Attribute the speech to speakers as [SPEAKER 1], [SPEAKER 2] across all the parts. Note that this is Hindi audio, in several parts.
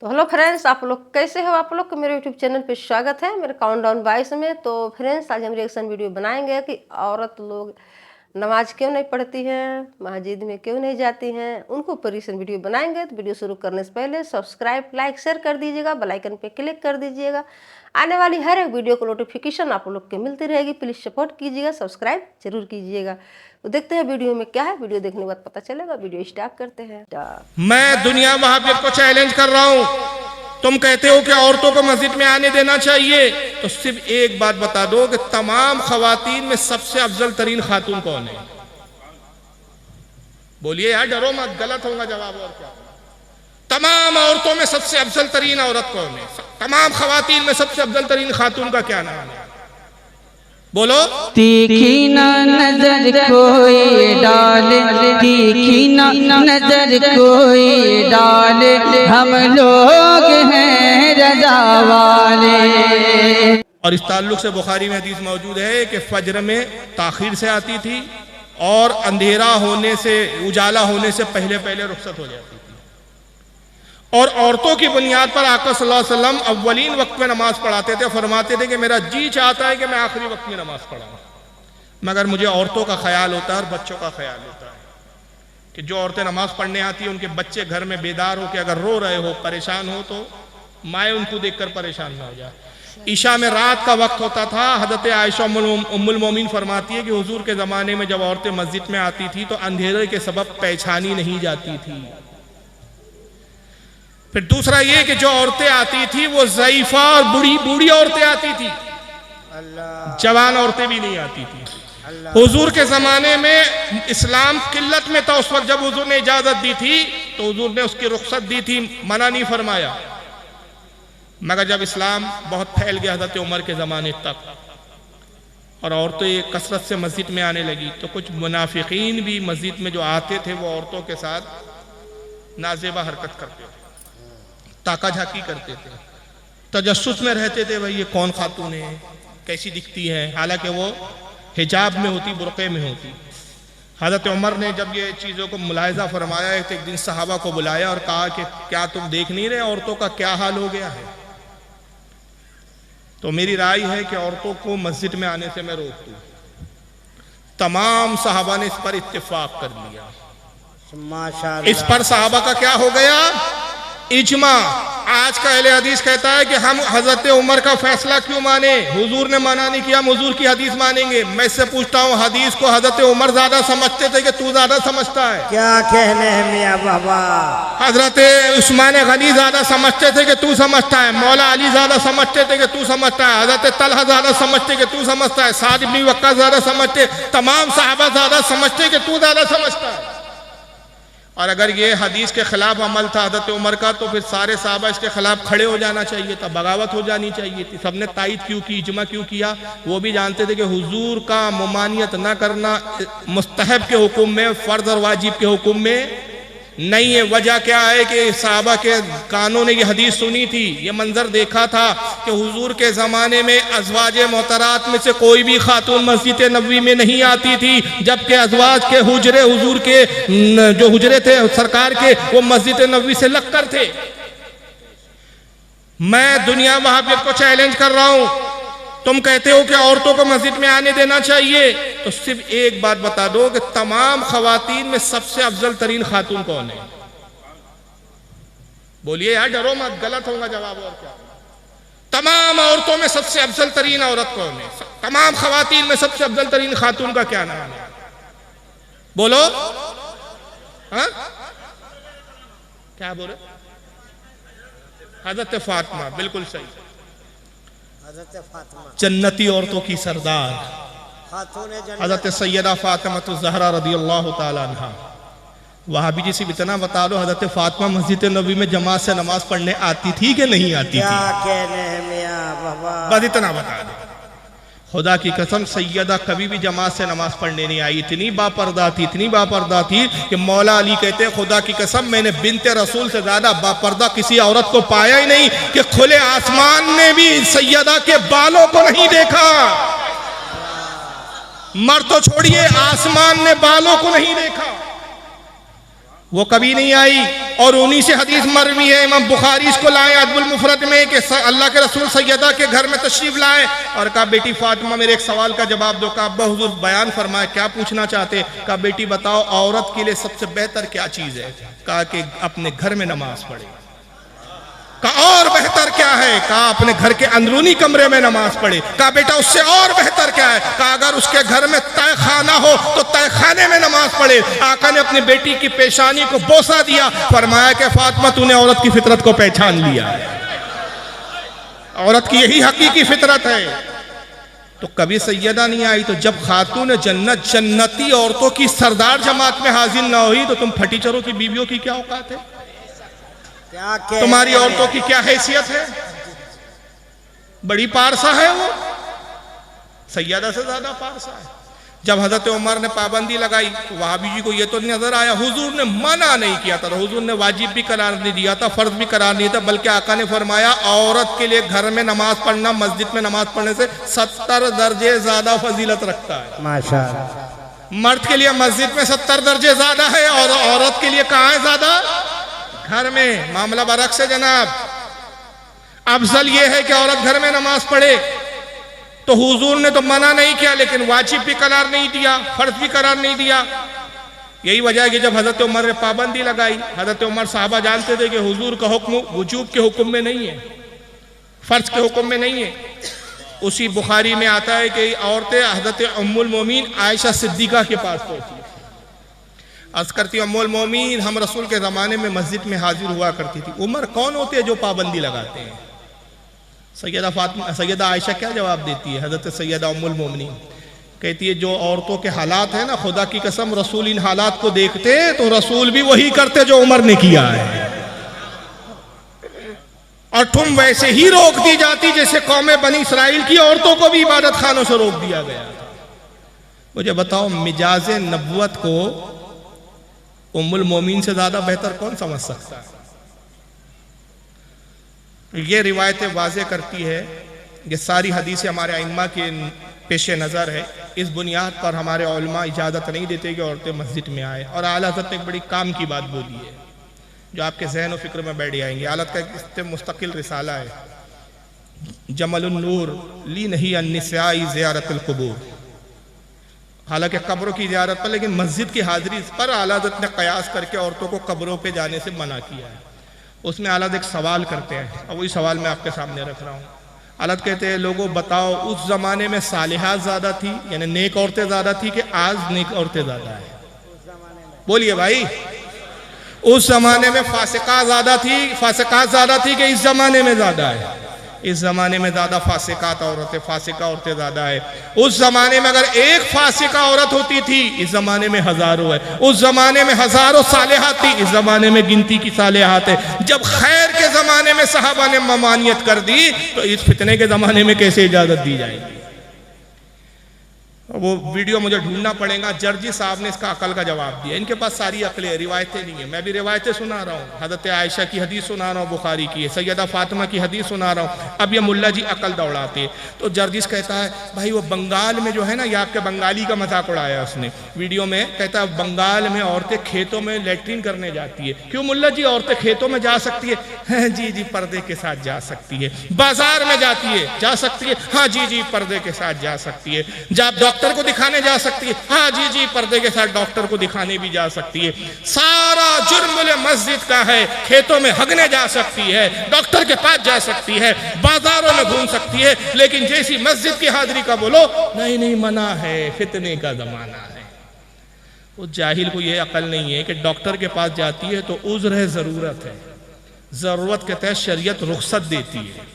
[SPEAKER 1] तो हेलो फ्रेंड्स, आप लोग कैसे हो? आप लोग को मेरे यूट्यूब चैनल पे स्वागत है मेरे काउंटडाउन 22 में। तो फ्रेंड्स, आज हम रिएक्शन वीडियो बनाएंगे कि औरत लोग नमाज क्यों नहीं पढ़ती हैं, मस्जिद में क्यों नहीं जाती हैं, उनको ऊपर रिएक्शन वीडियो बनाएंगे। तो वीडियो शुरू करने से पहले सब्सक्राइब, लाइक, शेयर कर दीजिएगा, बेल आइकन पे क्लिक कर दीजिएगा। आने वाली हर एक वीडियो को नोटिफिकेशन आप लोग के मिलती रहेगी। प्लीज़ सपोर्ट कीजिएगा, सब्सक्राइब जरूर कीजिएगा। तो देखते हैं वीडियो में क्या है। वीडियो देखने के बाद पता चलेगा। वीडियो स्टार्ट करते हैं।
[SPEAKER 2] मैं दुनिया वहाबियत को चैलेंज कर रहा हूं। तुम कहते हो कि औरतों को मस्जिद में आने देना चाहिए, तो सिर्फ एक बात बता दो कि तमाम खवातीन में सबसे अफजल तरीन खातून कौन है? बोलिए यार, डरो मत, गलत होगा जवाब। और क्या? तमाम औरतों में सबसे अफजल तरीन औरत कौन है? तमाम खवातीन में सबसे अफजल तरीन खातून का क्या नाम है? बोलो।
[SPEAKER 3] तीखी ना नजर कोई डाले, तीखी ना नजर कोई डाले, हम लोग हैं रज़ा वाले।
[SPEAKER 2] और इस ताल्लुक से बुखारी में हदीस मौजूद है कि फजर में ताखीर से आती थी और अंधेरा होने से, उजाला होने से पहले पहले रुखसत हो जाती थी। और औरतों की बुनियाद पर आका सल्लल्लाहु अलैहि वसल्लम अव्वलीन वक्त में नमाज पढ़ाते थे। फरमाते थे कि मेरा जी चाहता है कि मैं आखिरी वक्त में नमाज पढ़ाऊं, मगर मुझे औरतों का ख्याल होता है और बच्चों का ख्याल होता है कि जो औरतें नमाज पढ़ने आती हैं उनके बच्चे घर में बेदार हो के अगर रो रहे हो, परेशान हो, तो माए उनको देखकर परेशान ना हो जाए। ईशा में रात का वक्त होता था। हज़रत आयशा उम्मुल मोमिन फरमाती है कि हुजूर के ज़माने में जब औरतें मस्जिद में आती थी तो अंधेरे के सबब पहचानी नहीं जाती थी। फिर दूसरा ये कि जो औरतें आती थी वो ज़ईफ़ा और बूढ़ी बूढ़ी औरतें आती थी, जवान औरतें भी नहीं आती थी। हुजूर के ज़माने में इस्लाम किल्लत में था। उस वक्त जब हुजूर ने इजाज़त दी थी तो हुजूर ने उसकी रुख्सत दी थी, मना नहीं फरमाया। मगर जब इस्लाम बहुत फैल गया हज़रत उमर के ज़माने तक और औरतें कसरत से मस्जिद में आने लगी, तो कुछ मुनाफिकीन भी मस्जिद में जो आते थे वो औरतों के साथ नाजेबा हरकत करते थे, ताका झाकी करते थे, तजस्सुस में रहते थे। भाई ये कौन खातून है, कैसी दिखती है, हालांकि वो हिजाब में होती, बुरक़े में होती। हज़रत उमर ने जब ये चीज़ों को मुलाहिज़ा फरमाया तो एक दिन सहाबा को बुलाया और कहा कि क्या तुम देख नहीं रहे औरतों का क्या हाल हो गया है? तो मेरी राय है कि औरतों को मस्जिद में आने से मैं रोक दूं। तमाम सहाबा ने इस पर इत्तेफाक कर लिया। माशाअल्लाह। इस पर सहाबा का क्या हो गया? इजमा। आज का अहले हदीस कहता है कि हम हजरत उमर का फैसला क्यों माने, हुजूर ने मना नहीं किया, हम हुजूर की हदीस मानेंगे। मैं इससे पूछता हूँ, हदीस को हजरत उमर ज्यादा समझते थे कि तू ज्यादा समझता है? क्या कहने हैं मियां बाबा? हजरत उस्मान गनी ज्यादा समझते थे कि तू समझता है? मौला अली ज्यादा समझते थे कि तू समझता है? हजरत तलहा ज्यादा समझते कि तू समझता है? साद इब्न वक्कास ज्यादा समझते? तमाम सहाबा ज्यादा समझते कि तू ज्यादा समझता है? और अगर ये हदीस के खिलाफ अमल था हज़रत उमर का, तो फिर सारे सहाबा इसके खिलाफ खड़े हो जाना चाहिए था, बगावत हो जानी चाहिए थी। सबने तायद क्यों की, इजमा क्यों किया? वो भी जानते थे कि हुजूर का मुमानियत ना करना मुस्तहब के हुक्म में, फ़र्ज और वाजिब के हुक्म में नहीं है। वजह क्या है कि सहाबा के कानों ने ये हदीस सुनी थी, ये मंजर देखा था कि हुजूर के ज़माने में अज़वाज मोहतरात में से कोई भी खातून मस्जिद नबवी में नहीं आती थी, जबकि अज़वाज के हुजरे, हुजूर के जो हुजरे थे सरकार के, वो मस्जिद नबवी से लगकर थे। मैं दुनिया वहाबियत को चैलेंज कर रहा हूं। तुम कहते हो कि औरतों को मस्जिद में आने देना चाहिए, तो सिर्फ एक बात बता दो कि तमाम खवातीन में सबसे अफजल तरीन खातून कौन है? बोलिए यार, डरो मत, गलत होगा जवाब। और क्या? तमाम औरतों में सबसे अफजल तरीन औरत कौन है? तमाम खवातीन में सबसे अफजल तरीन खातून का क्या नाम है? बोलो। हाँ, क्या बोले? हज़रत फातिमा। बिल्कुल सही, जन्नती औरतों की सरदार हज़रत सैयदा फातिमा ज़हरा रज़ियल्लाहु ताला अन्हा। वहाबी जी से इतना बता दो, हज़रत फातिमा मस्जिद नबी में जमात से नमाज पढ़ने आती थी कि नहीं आती थी? बस इतना बता दो। खुदा की कसम, सैयदा कभी भी जमात से नमाज पढ़ने नहीं आई। इतनी बापर्दा थी, इतनी बापर्दा थी कि मौला अली कहते हैं, खुदा की कसम मैंने बिनते रसूल से ज्यादा बापर्दा किसी औरत को पाया ही नहीं कि खुले आसमान ने भी सैयदा के बालों को नहीं देखा। मर तो छोड़िए, आसमान ने बालों को नहीं देखा। वो कभी नहीं आई। और उन्हीं से हदीस मरवी है, इमाम बुखारी इसको लाए अदबुल मुफरद में कि अल्लाह के रसूल सैयदा के घर में तशरीफ लाए और कहा बेटी फातिमा मेरे एक सवाल का जवाब दो। कहा अब्बा हुजूर बयान फरमाए, क्या पूछना चाहते? कहा बेटी बताओ औरत के लिए सबसे बेहतर क्या चीज़ है? कहा कि अपने घर में नमाज पढ़े। कहा और बेहतर क्या है? कहा अपने घर के अंदरूनी कमरे में नमाज पढ़े। कहा बेटा उससे और बेहतर क्या है? कहा अगर उसके घर में तय खाना हो तो तय खाने में नमाज पढ़े। आका ने अपनी बेटी की पेशानी को बोसा दिया, फरमाया कि फातिमा तूने औरत की फितरत को पहचान लिया। औरत की यही हकीकी फितरत है। तो कभी सैयदा नहीं आई, तो जब खातून जन्नत जन्नती औरतों की सरदार जमात में हाजिर ना हुई तो तुम फटीचरों की बीवियों की क्या औकात है? तुम्हारी औरतों की क्या हैसियत है? बड़ी पारसा है वो, सैयदा से ज्यादा पारसा है। जब हजरत उमर ने पाबंदी लगाई तो वहाबी जी को ये तो नजर आया, हुजूर ने मना नहीं किया था, हुजूर ने वाजिब भी करार नहीं दिया था, फर्ज भी करार नहीं था, बल्कि आका ने फरमाया औरत के लिए घर में नमाज पढ़ना मस्जिद में नमाज पढ़ने से 70 दर्जे ज्यादा फजीलत रखता है। माशाअल्लाह। मर्द के लिए मस्जिद में 70 दर्जे ज्यादा है और औरत के लिए कहाँ है ज्यादा? घर में। मामला बरक्स है जनाब। अफजल यह है कि औरत घर में नमाज पढ़े, तो हुजूर ने तो मना नहीं किया लेकिन वाजिब भी करार नहीं दिया, फर्ज भी करार नहीं दिया। यही वजह है कि जब हजरत उमर ने पाबंदी लगाई, हजरत उमर साहबा जानते थे कि हुजूर का हुक्म वजूब के हुक्म में नहीं है, फर्ज के हुक्म में नहीं है। उसी बुखारी में आता है कि औरतें हजरत उम्मुल मोमिन आयशा सिद्दीका के पास पहुंची। अर्ज करती उम्मुल मोमिन हम रसूल के ज़माने में मस्जिद में हाजिर हुआ करती थी। उमर कौन होते हैं जो पाबंदी लगाते हैं? सैयदा फातिमा सैयदा आयशा क्या जवाब देती है? हजरत सैयदा उम्मुल मोमिनीन कहती है जो औरतों के हालात है ना, खुदा की कसम रसूल इन हालात को देखते तो रसूल भी वही करते जो उमर ने किया है, और तुम वैसे ही रोक दी जाती जैसे कौमे बनी इसराइल की औरतों को भी इबादत खानों से रोक दिया गया। मुझे बताओ मिजाज नबुवत को उम्मुल मोमिन से ज्यादा बेहतर कौन समझ सकता है? ये रिवायतें वाज़े करती है, ये सारी हदीसें हमारे अइम्मा के पेश नज़र है। इस बुनियाद पर हमारे उलमा इजाज़त नहीं देते कि औरतें मस्जिद में आए। और आला हज़रत ने एक बड़ी काम की बात बोली है जो आपके जहन और फिक्र में बैठ जाएंगे। आलत का एक मुस्तकिल रिसाला है, जमलुन नूर ली नहीं अन्निसाई ज़ियारतुल क़ुबूर। हालांकि कब्रों की ज़ियारत पर, लेकिन मस्जिद की हाज़िरी पर आला हज़रत ने कयास करके औरतों को कब्रों पे जाने से मना किया है। उसमें आला हज़रत एक सवाल करते हैं और वही सवाल मैं आपके सामने रख रहा हूँ। आला हज़रत कहते हैं लोगों बताओ उस ज़माने में सालिहात ज़्यादा थी यानी नेक औरतें ज़्यादा थी कि आज नेक औरतें ज़्यादा है? बोलिए भाई। उस ज़माने में फासिका ज़्यादा थी कि इस ज़माने में ज़्यादा है? इस ज़माने में ज़्यादा फासिकात औरतें, फासिका औरतें ज़्यादा है। उस ज़माने में अगर एक फासिका औरत होती थी, इस ज़माने में हज़ारों है। उस ज़माने में हज़ारों सालिहात थी, इस ज़माने में गिनती की सालिहात है। जब खैर के ज़माने में सहाबा ने ममानियत कर दी तो इस फितने के ज़माने में कैसे इजाज़त दी जाएगी? वो वीडियो मुझे ढूंढना पड़ेगा। जर्जी साहब ने इसका अकल का जवाब दिया। इनके पास सारी अकलें, रिवायतें नहीं है। मैं भी रिवायतें सुना रहा हूँ, हज़रत आयशा की हदीस सुना रहा हूँ, बुखारी की है, सैयदा फातिमा की हदीस सुना रहा हूँ। अब ये मुल्ला जी अकल दौड़ाते हैं। तो जर्जिस कहता है भाई वो बंगाल में जो है ना, ये आपके बंगाली का मजाक उड़ाया उसने वीडियो में। कहता है बंगाल में औरतें खेतों में लैट्रिन करने जाती है। क्यों मुल्ला जी औरतें खेतों में जा सकती है? जी जी पर्दे के साथ जा सकती है। बाजार में जाती है, जा सकती है? हाँ जी जी पर्दे के साथ जा सकती है। जब डॉक्टर को दिखाने जा सकती है? हाँ जी जी पर्दे के साथ डॉक्टर को दिखाने भी जा सकती है। सारा जुर्म मस्जिद का है। खेतों में हगने जा सकती है, डॉक्टर के पास जा सकती है, बाजारों में घूम सकती है, लेकिन जैसी मस्जिद की हाजिरी का बोलो नहीं नहीं मना है, फितने का जमाना है। उस जाहिल को यह अकल नहीं है कि डॉक्टर के पास जाती है तो उज़्र है, जरूरत है, जरूरत के तहत शरीयत रुख्सत देती है।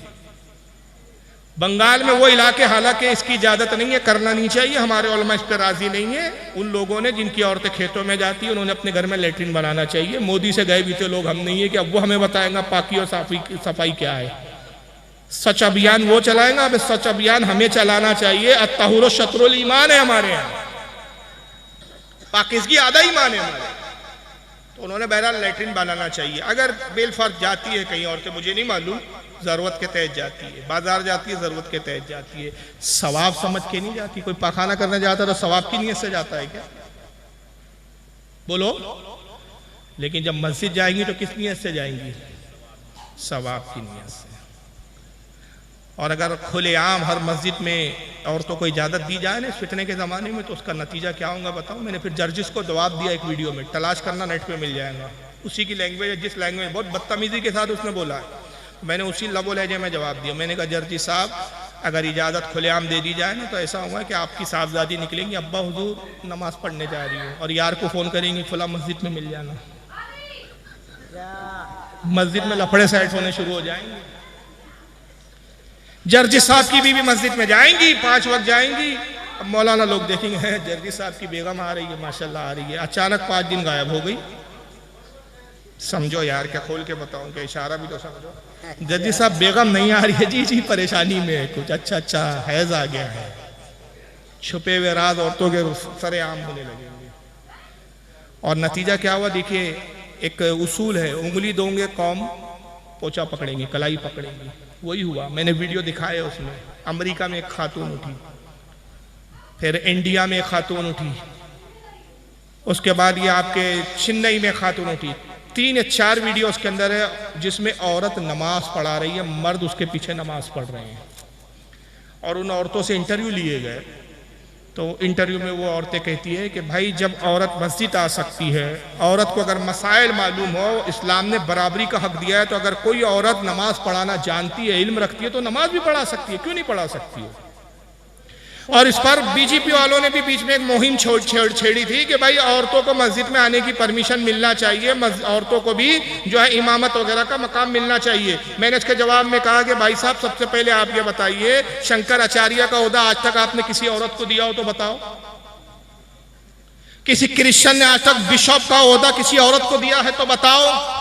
[SPEAKER 2] बंगाल में वो इलाके, हालांकि इसकी इजाज़त नहीं है, करना नहीं चाहिए, हमारे उलमा इस पर राजी नहीं है। उन लोगों ने जिनकी औरतें खेतों में जाती है उन्होंने अपने घर में लेटरिन बनाना चाहिए। मोदी से गए बीते लोग हम नहीं है कि अब वो हमें बताएंगा पाकी और सफाई क्या है। सच अभियान वो चलाएंगा, अब सच अभियान हमें चलाना चाहिए। अत्तहुर शत्रुल ईमान है हमारे यहाँ, पाकिज़गी आधा ईमान है हमारे। तो उन्होंने बहरहाल लेटरिन बनाना चाहिए। अगर बेलफर्ज जाती है कहीं औरतें, मुझे नहीं मालूम, ज़रूरत के तहत जाती है, बाजार जाती है ज़रूरत के तहत जाती है, सवाब समझ के नहीं जाती। कोई पाखाना करने जाता है तो सवाब की नीयत से जाता है क्या? बोलो। लेकिन जब मस्जिद जाएंगी तो किस नियत से जाएंगी? सवाब की नियत से। और अगर खुलेआम हर मस्जिद में औरतों को इजाज़त दी जाए ना इस फितने के ज़माने में, तो उसका नतीजा क्या होगा बताओ? मैंने फिर जर्जिस को जवाब दिया एक वीडियो में, तलाश करना नेट पे मिल जाएगा। उसी की लैंग्वेज, जिस लैंग्वेज में बहुत बदतमीज़ी के साथ उसने बोला है, मैंने उसी लबो लहजे में जवाब दिया। मैंने कहा जर्जी साहब, अगर इजाज़त खुलेआम दे दी जाए ना तो ऐसा होगा कि आपकी साहबजादी निकलेंगी, अब्बा हुजूर नमाज़ पढ़ने जा रही हो, और यार को फ़ोन करेंगी फला मस्जिद में मिल जाना। मस्जिद में लफड़े सेट होने शुरू हो जाएंगे। जर्जी साहब की बीवी मस्जिद में जाएंगी, 5 वक्त जाएंगी। अब मौलाना लोग देखेंगे जर्जी साहब की बेगम आ रही है, माशाल्लाह आ रही है, अचानक 5 दिन गायब हो गई। समझो यार, क्या खोल के बताऊं, क्या इशारा भी तो समझो। जर्जी साहब बेगम नहीं आ रही है, जी परेशानी में है कुछ, अच्छा हैज आ गया है। छुपे हुए राज औरतों के सरेआम होने लगेंगे। और नतीजा क्या हुआ देखिए, एक उसूल है, उंगली दोगे कौम पोछा पकड़ेंगी, कलाई पकड़ेंगी। वही हुआ, मैंने वीडियो दिखाया उसमें। अमेरिका में एक खातून उठी, फिर इंडिया में एक खातून उठी, उसके बाद ये आपके चेन्नई में खातून उठी। 3 या 4 वीडियो उसके अंदर है जिसमें औरत नमाज पढ़ा रही है, मर्द उसके पीछे नमाज पढ़ रहे हैं। और उन औरतों से इंटरव्यू लिए गए, तो इंटरव्यू में वो औरतें कहती है कि भाई जब औरत मस्जिद आ सकती है, औरत को अगर मसाइल मालूम हो, इस्लाम ने बराबरी का हक दिया है, तो अगर कोई औरत नमाज पढ़ाना जानती है, इल्म रखती है, तो नमाज भी पढ़ा सकती है, क्यों नहीं पढ़ा सकती है। और इस पर बीजेपी वालों ने भी बीच में एक मुहिम छेड़ी थी कि भाई औरतों को मस्जिद में आने की परमिशन मिलना चाहिए, औरतों को भी जो है इमामत वगैरह का मकाम मिलना चाहिए। मैंने इसके जवाब में कहा कि भाई साहब, सबसे पहले आप ये बताइए, शंकराचार्य का ओहदा आज तक आपने किसी औरत को दिया हो तो बताओ। किसी क्रिश्चियन ने आज तक बिशप का ओहदा किसी औरत को दिया है तो बताओ।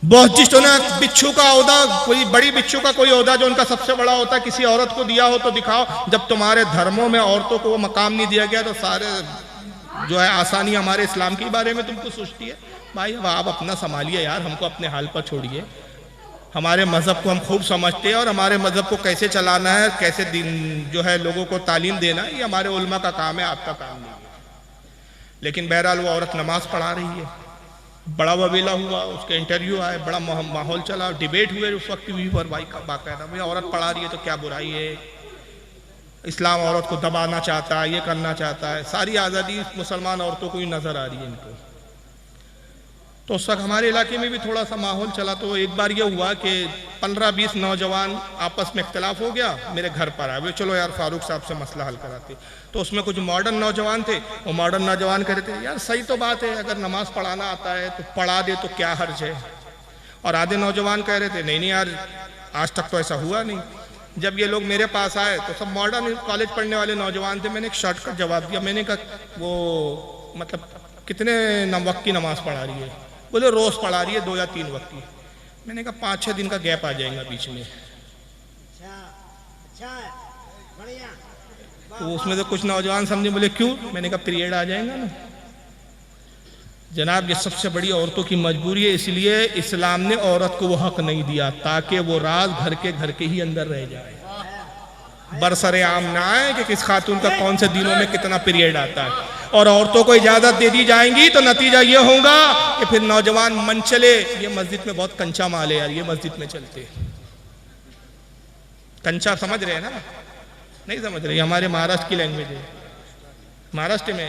[SPEAKER 2] बौद्धिस्टों ने बिच्छू का ओहदा, कोई बड़ी बिच्छू का कोई ओहदा जो उनका सबसे बड़ा होता है, किसी औरत को दिया हो तो दिखाओ। जब तुम्हारे धर्मों में औरतों को वो मकाम नहीं दिया गया, तो सारे जो है आसानी हमारे इस्लाम के बारे में तुमको सोचती है। भाई अब आप अपना संभालिए यार, हमको अपने हाल पर छोड़िए। हमारे मज़हब को हम खूब समझते हैं, और हमारे मज़हब को कैसे चलाना है, कैसे दिन जो है लोगों को तालीम देना है, ये हमारे उलमा का काम है, आपका काम नहीं है। लेकिन बहरहाल वो औरत नमाज पढ़ा रही है, बड़ा वबीला हुआ, उसके इंटरव्यू आए, बड़ा माहौल चला, डिबेट हुए उस वक्त टीवी पर। भाई का बाकायदा, भाई औरत पढ़ा रही है तो क्या बुराई है, इस्लाम औरत को दबाना चाहता है, ये करना चाहता है, सारी आज़ादी मुसलमान औरतों को ही नज़र आ रही है इनको। तो उस वक्त हमारे इलाके में भी थोड़ा सा माहौल चला। तो एक बार ये हुआ कि 15-20 नौजवान आपस में इख्तलाफ हो गया, मेरे घर पर आए, चलो यार फारूक साहब से मसला हल कराते। तो उसमें कुछ मॉडर्न नौजवान थे, वो मॉडर्न नौजवान कह रहे थे यार सही तो बात है, अगर नमाज पढ़ाना आता है तो पढ़ा दे तो क्या हर्ज है। और आधे नौजवान कह रहे थे नहीं यार, आज तक तो ऐसा हुआ नहीं। जब ये लोग मेरे पास आए तो सब मॉडर्न कॉलेज पढ़ने वाले नौजवान थे। मैंने एक शॉर्टकट जवाब दिया, मैंने कहा वो मतलब कितने वक्त की नमाज पढ़ा रही है? बोले रोज़ पढ़ा रही है 2 या 3 वक्त की। मैंने कहा 5-6 दिन का गैप आ जाएगा बीच में। तो उसमें से कुछ नौजवान समझे, बोले क्यों? मैंने कहा पीरियड आ जाएगा ना जनाब। ये सबसे बड़ी औरतों की मजबूरी है, इसलिए इस्लाम ने औरत को वो हक नहीं दिया ताकि वो राज घर के ही अंदर रह जाए, बरसरे आम ना आए कि किस खातून का कौन से दिनों में कितना पीरियड आता है। और औरतों को इजाजत दे दी जाएंगी तो नतीजा ये होगा कि फिर नौजवान मन चले, ये मस्जिद में बहुत कंचा माल है यार, ये मस्जिद में चलते। कंचा समझ रहे हैं ना? नहीं समझ रहे, हमारे महाराष्ट्र की लैंग्वेज है, महाराष्ट्र में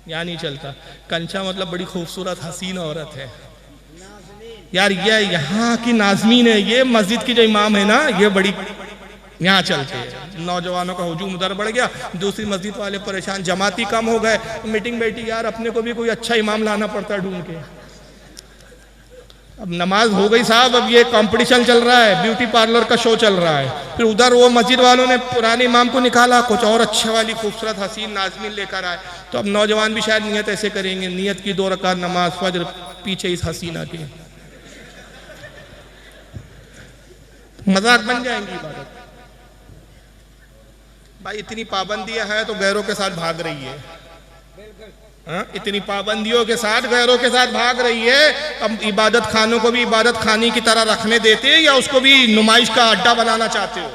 [SPEAKER 2] यहाँ नहीं चलता। कंचा मतलब बड़ी खूबसूरत हसीन औरत है यार, ये यहाँ की नाज़मीन है, ये मस्जिद की जो इमाम है ना, ये बड़ी यहाँ चलते हैं। नौजवानों का हुजूम उधर बढ़ गया, दूसरी मस्जिद वाले परेशान, जमाती कम हो गए, मीटिंग बैठी यार अपने को भी कोई अच्छा इमाम लाना पड़ता है ढूंढ के। अब नमाज हो गई साहब, अब ये कंपटीशन चल रहा है, ब्यूटी पार्लर का शो चल रहा है। फिर उधर वो मस्जिद वालों ने पुराने इमाम को निकाला, कुछ और अच्छे वाली खूबसूरत हसीन नाज़मीन लेकर आए। तो अब नौजवान भी शायद नियत ऐसे करेंगे, नियत की 2 रकात नमाज फज्र पीछे इस हसीना के, मजाक बन जाएंगी इबादत। भाई इतनी पाबंदियां हैं तो गैरों के साथ भाग रही है, हाँ? इतनी पाबंदियों के साथ गैरों के साथ भाग रही है। अब इबादत खानों को भी इबादत खाने की तरह रखने देते या उसको भी नुमाइश का अड्डा बनाना चाहते हो?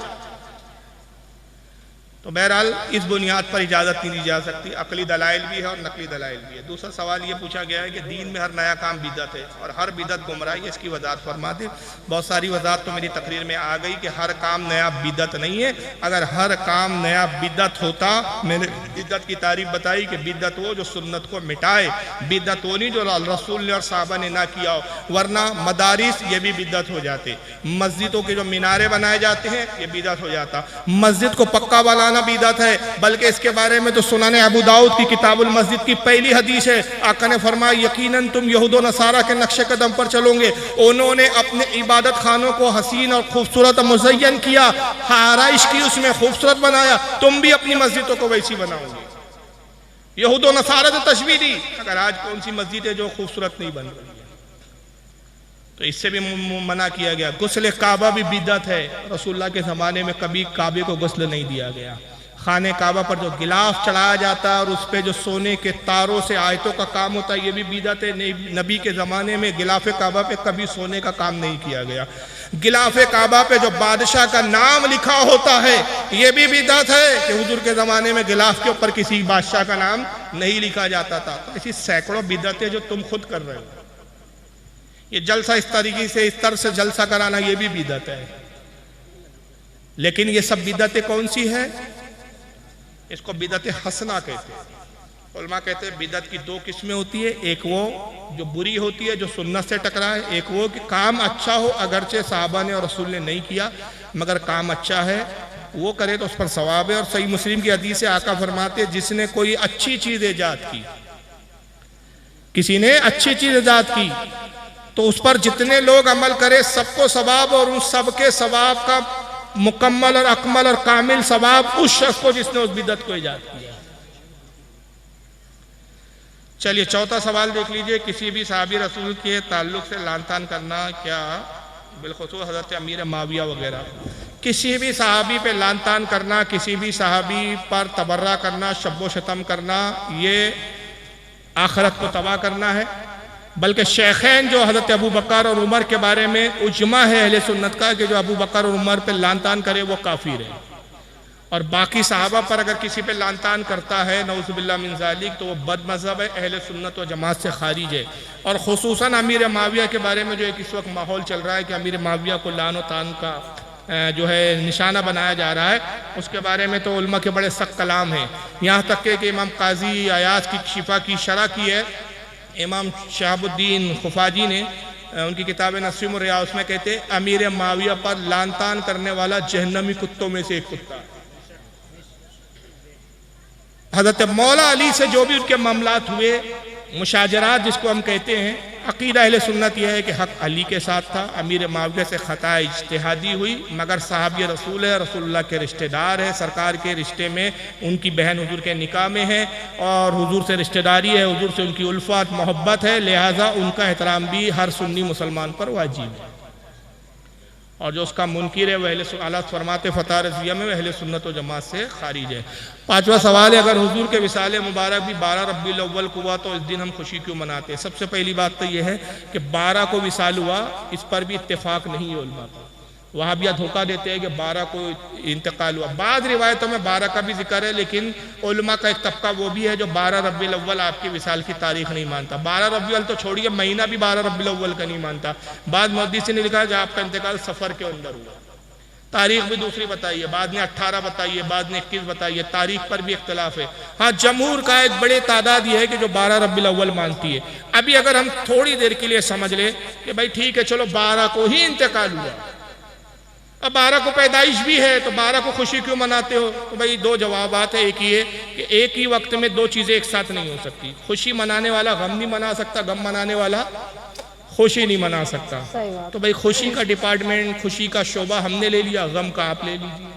[SPEAKER 2] तो बहरहाल इस बुनियाद पर इजाज़त नहीं दी जा सकती। अकली दलाइल भी है और नकली दलाइल भी है। दूसरा सवाल ये पूछा गया है कि दीन में हर नया काम बिदअत है और हर बिदअत गुमराही है, इसकी वजाहत फरमा दे। बहुत सारी वजाहत तो मेरी तकरीर में आ गई कि हर काम नया बिदअत नहीं है। अगर हर काम नया बिदअत होता, मैंने बिदअत की तारीफ बताई कि बिदअत वो जो सुन्नत को मिटाए, बिदअत वो नहीं जो रसूल ने और साहबा ने ना किया हो, वरना मदारिस ये भी बिदअत हो जाते। मस्जिदों के जो मीनारे बनाए जाते हैं ये बिदअत हो जाता। मस्जिद को पक्का बनाना बिदअत है, बल्कि इसके बारे में तो सुनाने अबू दाऊद की किताबुल मस्जिद की पहली हदीस है। आका ने फरमाया यकीनन तुम यहूद नसारा के नक्शे कदम पर चलोगे। उन्होंने अपने इबादत खानों को हसीन और खूबसूरत मुज़य्यन किया, आराइश की, उसमें खूबसूरत बनाया। तुम भी अपनी मस्जिदों को वैसी बनाओगे। यहूद नसारा से तशबीह दी। अगर आज कौन सी मस्जिद है जो खूबसूरत नहीं बन रही है? तो इससे भी मना किया गया। गुस्ल काबा भी बिदअत है। रसूलुल्लाह के ज़माने में कभी काबे को गुस्ल नहीं दिया गया। खाने काबा पर जो गिलाफ चढ़ाया जाता है और उस पर जो सोने के तारों से आयतों का काम होता है, ये भी बिदअत है। नबी के ज़माने में गिलाफ काबा पे कभी सोने का काम नहीं किया गया। गिलाफ काबा पे जो बादशाह का नाम लिखा होता है, ये भी बिदअत है कि हुजूर के ज़माने में गिलाफ के ऊपर किसी बादशाह का नाम नहीं लिखा जाता था। तो ऐसी सैकड़ों बिदअतें जो तुम खुद कर रहे हो। ये जलसा इस तरीके से, इस तरह से जलसा कराना, ये भी बिदअत है। लेकिन ये सब बिदअतें कौन सी है? इसको बिदअत हसना कहते हैं। उलमा कहते हैं बिदअत की दो किस्में होती है। एक वो जो बुरी होती है, जो सुन्नत से टकराए। एक वो कि काम अच्छा हो, अगरचे साहबा ने और रसूल ने नहीं किया, मगर काम अच्छा है, वो करे तो उस पर सवाब है। और सही मुस्लिम की हदीस से आका फरमाते जिसने कोई अच्छी चीज ईजाद की, किसी ने अच्छी चीज ईजाद की, तो उस पर जितने लोग अमल करे सबको सवाब, और उन सबके सवाब का मुकम्मल और अकमल और कामिल सवाब उस शख्स को जिसने उस बिदअत को ईजाद किया। चलिए चौथा सवाल देख लीजिए। किसी भी साहबी रसूल के ताल्लुक से लान तान करना क्या, बिलखुसूस हज़रत अमीर माविया वगैरह, किसी भी साहबी पे लान तान करना, किसी भी साहबी पर तबर्रा करना, शब्बो शतम करना, ये आखिरत को तबाह करना है। बल्कि शेखैन जो हज़रत अबू बकर और उमर के बारे में उजमा है अहले सुन्नत का कि जो अबू बकर और उमर पे लान तान करे वो काफिर है, और बाकी सहाबा पर अगर किसी पे लान तान करता है नऊज़ुबिल्लाह मिन ज़ालिक तो वो बद मज़हब है, अहले सुन्नत व जमात से खारिज है। और खुसूसन अमीर माविया के बारे में जो एक इस वक्त माहौल चल रहा है कि अमीर माविया को लान व तान का जो है निशाना बनाया जा रहा है, उसके बारे में तो उलमा के बड़े सख्त कलाम हैं। यहाँ तक कि इमाम काजी अयाज की शिफा की शरह की है इमाम शहाबुद्दीन खुफाजी ने, उनकी किताब नस्रिम रिया, उसमें कहते हैं अमीर माविया पर लान तान करने वाला जहन्नमी कुत्तों में से एक कुत्ता। हज़रत मौला अली से जो भी उनके मामलात हुए, मुशाजरात जिसको हम कहते हैं, अकीदा अहले सुन्नत यह है कि हक अली के साथ था। अमीर माविया से खता इज्तिहादी हुई, मगर साहबी रसूल है, रसूलुल्लाह के रिश्तेदार है, सरकार के रिश्ते में उनकी बहन हुजूर के निकाह में है और हुजूर से रिश्तेदारी है, हुजूर से उनकी उल्फत मोहब्बत है, लिहाजा उनका एहतराम भी हर सुन्नी मुसलमान पर वाजिब है। और जो उसका मुनकिर है वह अहले फरमाते फ़तह रज़िया में अहले सुन्नत व जमात से खारिज है। पांचवा सवाल है, अगर हुजूर के विसाल मुबारक भी 12 रब्बीउल अव्वल को हुआ तो इस दिन हम खुशी क्यों मनाते हैं? सबसे पहली बात तो यह है कि 12 को विसाल हुआ, इस पर भी इत्तेफाक नहीं है उलमा का। वहाँ भी धोखा देते हैं कि 12 को इंतकाल हुआ। बाद रिवायतों में 12 का भी जिक्र है, लेकिन उलमा का एक तबका वो भी है जो 12 रब्बीउल अव्वल आपकी विसाल की तारीख नहीं मानता। 12 रब्बीउल तो छोड़िए, महीना भी 12 रब्बीउल अव्वल का नहीं मानता। बाद मुहद्दिस ने लिखा है जब आपका इंतकाल सफ़र के अंदर हुआ। तारीख भी दूसरी बताइए, बाद में 18 बताइए, बाद में 21 बताइए, तारीख पर भी इख्तलाफ है। हाँ, जमहूर का एक बड़े तादाद ये है कि जो 12 रब्बीउल अव्वल मानती है। अभी अगर हम थोड़ी देर के लिए समझ लें कि भाई ठीक है चलो 12 को ही इंतकाल हुआ, अब 12 को पैदाइश भी है तो 12 को खुशी क्यों मनाते हो? तो भाई दो जवाबात है। एक ये कि एक ही वक्त में दो चीज़ें एक साथ नहीं हो सकती। खुशी मनाने वाला गम नहीं मना सकता, गम मनाने वाला खुशी नहीं मना सकता। तो भाई खुशी का डिपार्टमेंट, खुशी का शोबा हमने ले लिया, गम का आप ले लीजिए।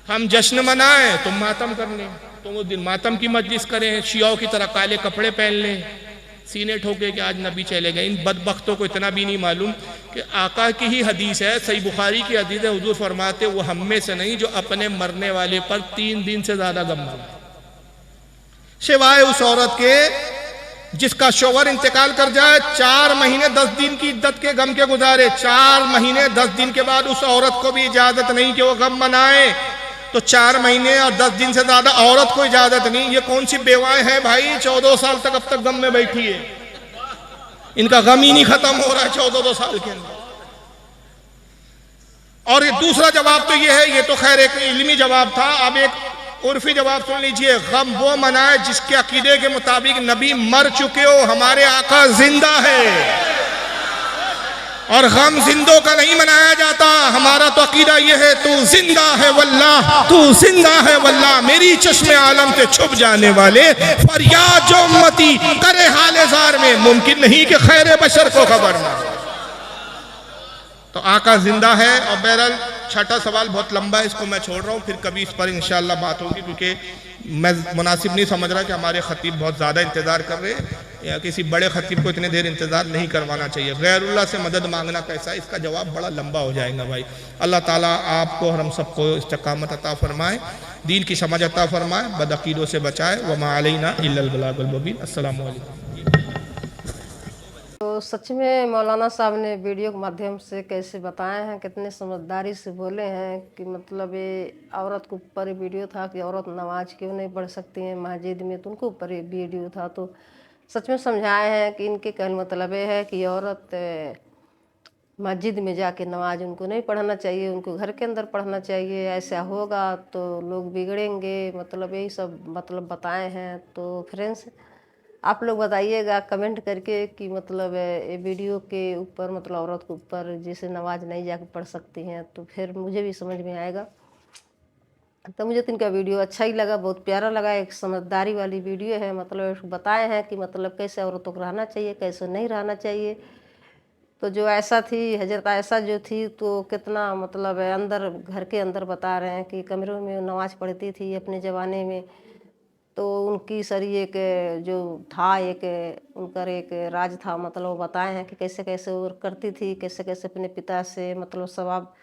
[SPEAKER 2] हम जश्न मनाएं, तुम मातम कर लें, तुम उस दिन मातम की मजलिस करें, शियाओं की तरह काले कपड़े पहन लें, सीने ठोके कि आज नबी चले गए। इन बदबख्तों को इतना भी नहीं मालूम कि आका की ही हदीस है, सही बुखारी की हदीस है, हुजूर फरमाते वो हम में से नहीं जो अपने मरने वाले पर 3 दिन से ज्यादा गम मनाए, सिवाय उस औरत के जिसका शौहर इंतकाल कर जाए, 4 महीने 10 दिन की इद्दत के गम के गुजारे, 4 महीने 10 दिन के बाद उस औरत को भी इजाजत नहीं कि वो गम मनाए। तो 4 महीने और 10 दिन से ज्यादा औरत को इजाजत नहीं। ये कौन सी बेवाएं हैं भाई, 14 साल तक अब तक गम में बैठी है, इनका गम ही नहीं खत्म हो रहा है 14 साल के अंदर। और ये दूसरा जवाब तो ये है, ये तो खैर एक इल्मी जवाब था, अब एक उर्फी जवाब सुन लीजिए। गम वो मनाए जिसके अकीदे के मुताबिक नबी मर चुके हो, हमारे आका जिंदा है, और गम जिंदों का नहीं मनाया जाता। हमारा तो अकीदा ये है, तू जिंदा है वल्लाह, तू जिंदा है वल्लाह, मेरी चश्मे आलम से छुप जाने वाले फरियाद जो उम्मती करे हाले जार में, मुमकिन नहीं कि खैर बशर को खबर ना हो। तो आका जिंदा है। और बहरहाल छठा सवाल बहुत लंबा है, इसको मैं छोड़ रहा हूँ, फिर कभी इस पर इंशाअल्लाह बात होगी, क्योंकि मैं मुनासिब नहीं समझ रहा कि हमारे खतीब बहुत ज़्यादा इंतज़ार कर रहे हैं, या किसी बड़े खतीब को इतने देर इंतज़ार नहीं करवाना चाहिए। गैरुल्लाह से मदद मांगना कैसा, इसका जवाब बड़ा लंबा हो जाएगा भाई। अल्लाह ताला आपको और हम सबको इस्तिकामत अता फरमाए, दीन की समझ अता फरमाए, बदअकीदों से बचाए। वमा अलैना इल्लल बलागुल मुबीन। अस्सलामु अलैकुम।
[SPEAKER 1] तो सच में मौलाना साहब ने वीडियो के माध्यम से कैसे बताए हैं, कितने समझदारी से बोले हैं कि मतलब ये औरत के ऊपर वीडियो था कि औरत नमाज क्यों नहीं पढ़ सकती हैं मस्जिद में, तो उनके ऊपर ये वीडियो था। तो सच में समझाए हैं कि इनके कहने मतलब ये है कि औरत मस्जिद में जाके नमाज उनको नहीं पढ़ना चाहिए, उनको घर के अंदर पढ़ना चाहिए। ऐसा होगा तो लोग बिगड़ेंगे, मतलब यही सब मतलब बताए हैं। तो फ्रेंड्स, आप लोग बताइएगा कमेंट करके कि मतलब ये वीडियो के ऊपर मतलब औरत के ऊपर जैसे नमाज नहीं जाके पढ़ सकती हैं, तो फिर मुझे भी समझ में आएगा। तो मुझे तो इनका वीडियो अच्छा ही लगा, बहुत प्यारा लगा, एक समझदारी वाली वीडियो है। मतलब बताए हैं कि मतलब कैसे औरतों को रहना चाहिए, कैसे नहीं रहना चाहिए। तो जो ऐसा थी, हजरत आयशा जो थी, तो कितना मतलब अंदर घर के अंदर बता रहे हैं कि कमरों में नमाज पढ़ती थी अपने ज़माने में। तो उनकी सरी एक जो था, एक उनका एक राज था, मतलब वो बताए हैं कि कैसे कैसे वो करती थी, कैसे कैसे अपने पिता से मतलब सवाब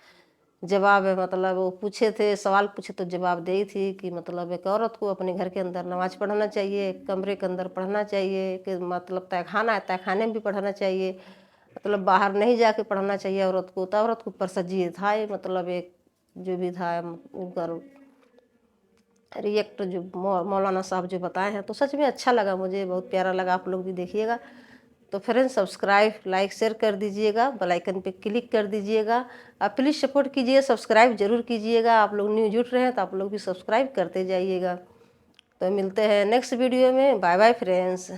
[SPEAKER 1] जवाब मतलब वो पूछे थे, सवाल पूछे तो जवाब दी थी कि मतलब एक औरत को अपने घर के अंदर नमाज पढ़ना चाहिए, कमरे के अंदर पढ़ना चाहिए, कि मतलब तहखाना है तहखाने में भी पढ़ना चाहिए, मतलब बाहर नहीं जाके पढ़ना चाहिए औरत को। तो औरत के ऊपर सजी था ये, मतलब एक जो भी था उनका रिएक्ट जो मौलाना साहब जो बताए हैं, तो सच में अच्छा लगा, मुझे बहुत प्यारा लगा। आप लोग भी देखिएगा। तो फ्रेंड्स, सब्सक्राइब लाइक शेयर कर दीजिएगा, बेल आइकन पे क्लिक कर दीजिएगा। आप प्लीज़ सपोर्ट कीजिए, सब्सक्राइब जरूर कीजिएगा। आप लोग न्यू जुट रहे हैं तो आप लोग भी सब्सक्राइब करते जाइएगा। तो मिलते हैं नेक्स्ट वीडियो में। Bye bye friends.